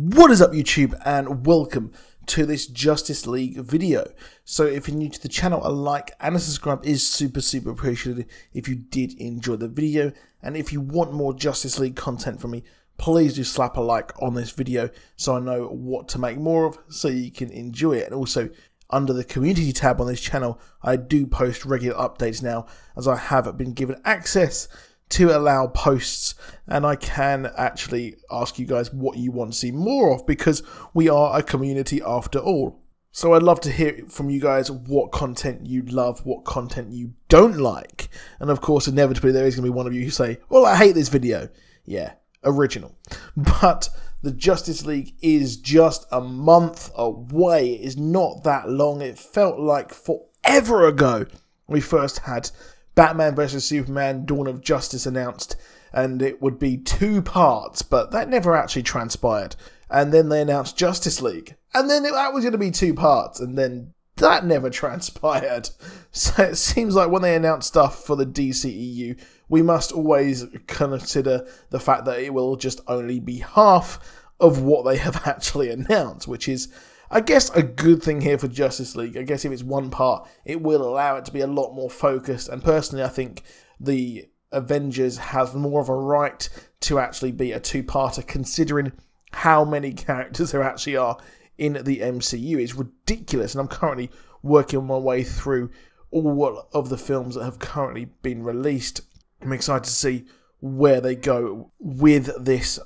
What is up, YouTube, and welcome to this Justice League video. So if you're new to the channel, a like and a subscribe is super appreciated if you did enjoy the video. And if you want more Justice League content from me, please do slap a like on this video so I know what to make more of so you can enjoy it. And also, under the community tab on this channel, I do post regular updates now, as I have been given access to allow posts, and I can actually ask you guys what you want to see more of, because we are a community after all. So I'd love to hear from you guys what content you love, what content you don't like. And of course, inevitably there is going to be one of you who say, well, I hate this video. Yeah, original. But the Justice League is just a month away. It is not that long. It felt like forever ago we first had Batman vs Superman Dawn of Justice announced, and it would be 2 parts, but that never actually transpired. And then they announced Justice League, and then that was going to be 2 parts, and then that never transpired. So it seems like when they announce stuff for the DCEU, we must always consider the fact that it will just only be half of what they have actually announced, which is, I guess, a good thing here for Justice League. I guess if it's 1 part, it will allow it to be a lot more focused. And personally, I think the Avengers have more of a right to actually be a 2-parter, considering how many characters there actually are in the MCU. It's ridiculous. And I'm currently working my way through all of the films that have currently been released. I'm excited to see where they go with this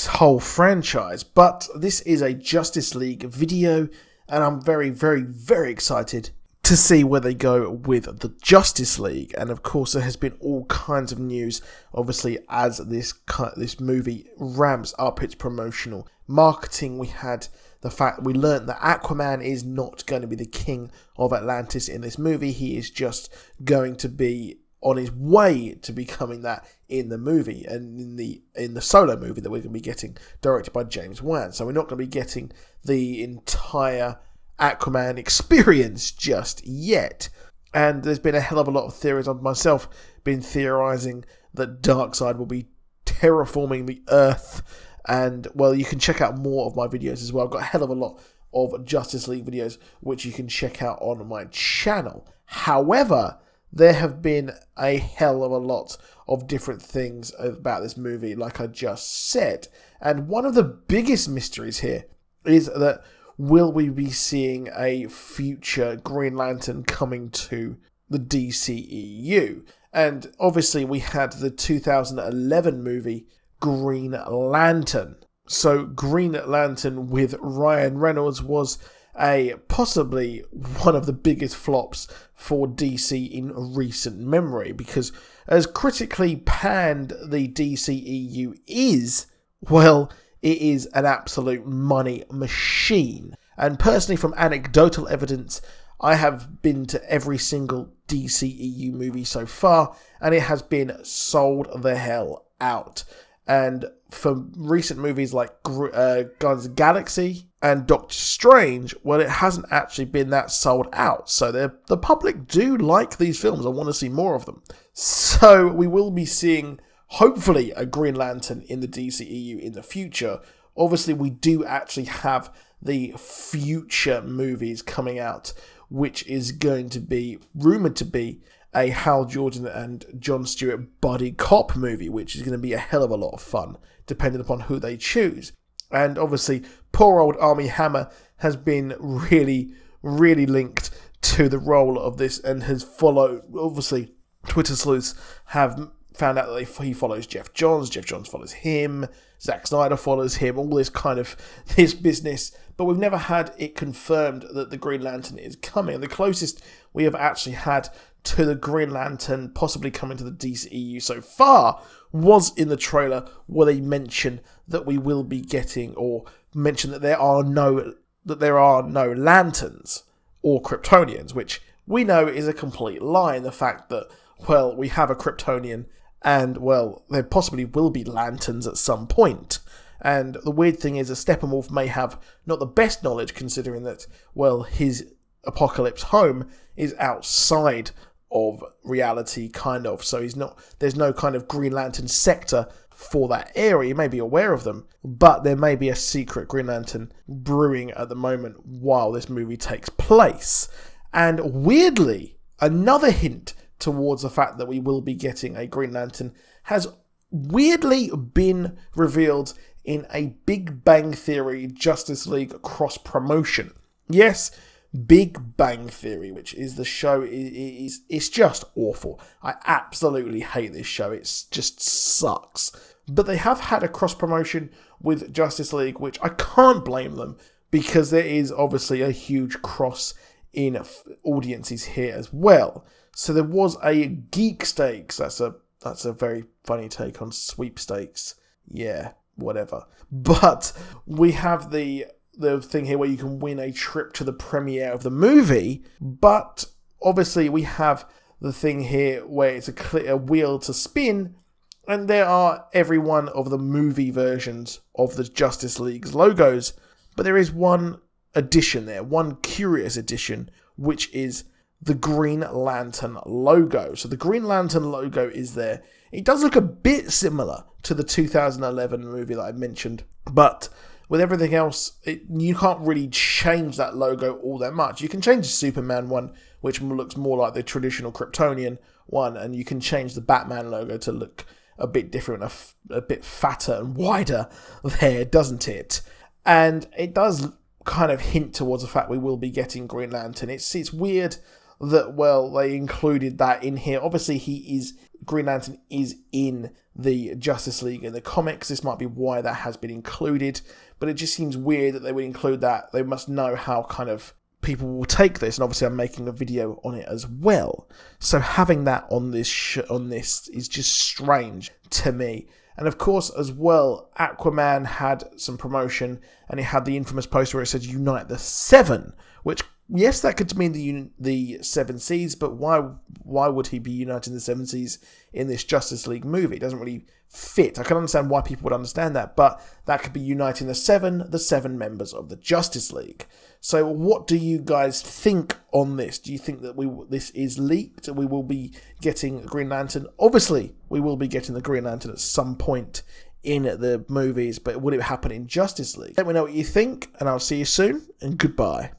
whole franchise. But this is a Justice League video, and I'm very excited to see where they go with the Justice League. And of course, there has been all kinds of news, obviously, as this movie ramps up its promotional marketing. We had the fact that we learned that Aquaman is not going to be the king of Atlantis in this movie. He is just going to be on his way to becoming that in the movie, and in the solo movie that we're going to be getting, directed by James Wan. So we're not going to be getting the entire Aquaman experience just yet. And there's been a hell of a lot of theories. I've myself been theorizing that Darkseid will be terraforming the Earth, and well, you can check out more of my videos as well. I've got a hell of a lot of Justice League videos which you can check out on my channel. However, there have been a hell of a lot of different things about this movie, like I just said. And one of the biggest mysteries here is that, will we be seeing a future Green Lantern coming to the DCEU? And obviously we had the 2011 movie Green Lantern. So Green Lantern with Ryan Reynolds was possibly one of the biggest flops for DC in recent memory, because as critically panned the DCEU is, well, it is an absolute money machine. And personally, from anecdotal evidence, I have been to every single DCEU movie so far, and it has been sold the hell out. And for recent movies like Guardians of the Galaxy and Doctor Strange, well, it hasn't actually been that sold out. So the public do like these films. I want to see more of them. So we will be seeing, hopefully, a Green Lantern in the DCEU in the future. Obviously, we do actually have the future movies coming out, which is going to be rumoured to be a Hal Jordan and Jon Stewart buddy cop movie, which is going to be a hell of a lot of fun, depending upon who they choose. And obviously, poor old Armie Hammer has been really linked to the role of this, and has followed, obviously, Twitter sleuths have found out that he follows Jeff Johns follows him, Zack Snyder follows him, all this this business. But we've never had it confirmed that the Green Lantern is coming. And the closest we have actually had to the Green Lantern possibly coming to the DCEU so far was in the trailer, where they mention that we will be getting, or mention that there are no lanterns or Kryptonians, which we know is a complete lie. In the fact that, well, we have a Kryptonian, and, well, there possibly will be lanterns at some point. And the weird thing is that Steppenwolf may have not the best knowledge, considering that, well, his Apocalypse home is outside of reality, kind of. So there's no kind of Green Lantern sector for that area. You may be aware of them, but there may be a secret Green Lantern brewing at the moment while this movie takes place. And weirdly, another hint towards the fact that we will be getting a Green Lantern has weirdly been revealed in a Big Bang Theory Justice League cross-promotion. Yes, Big Bang Theory, which is the show, it's just awful. I absolutely hate this show. It just sucks. But they have had a cross-promotion with Justice League, which I can't blame them, because there is obviously a huge cross in audiences here as well. So there was a Geek Stakes. That's a very funny take on sweepstakes. Yeah, whatever. But we have the thing here where you can win a trip to the premiere of the movie, but obviously we have the thing here where it's a wheel to spin, and there are every one of the movie versions of the Justice League's logos, but there is one addition there, one curious addition, which is the Green Lantern logo. So the Green Lantern logo is there. It does look a bit similar to the 2011 movie that I mentioned, but with everything else, you can't really change that logo all that much. You can change the Superman one, which looks more like the traditional Kryptonian one, and you can change the Batman logo to look a bit different, a bit fatter and wider there, doesn't it? And it does kind of hint towards the fact we will be getting Green Lantern. It's weird that, well, they included that in here. Obviously, Green Lantern is in the Justice League in the comics. This might be why that has been included, but it just seems weird that they would include that. They must know how kind of people will take this, and obviously I'm making a video on it as well. So having that on this is just strange to me. And of course, as well, Aquaman had some promotion, and he had the infamous poster where it said "Unite the Seven," which, yes, that could mean the Seven Seas, but why would he be uniting the Seven Seas in this Justice League movie? It doesn't really fit. I can understand why people would understand that, but that could be uniting the seven members of the Justice League. So what do you guys think on this? Do you think that this is leaked? We will be getting Green Lantern? Obviously, we will be getting the Green Lantern at some point in the movies, but would it happen in Justice League? Let me know what you think, and I'll see you soon, and goodbye.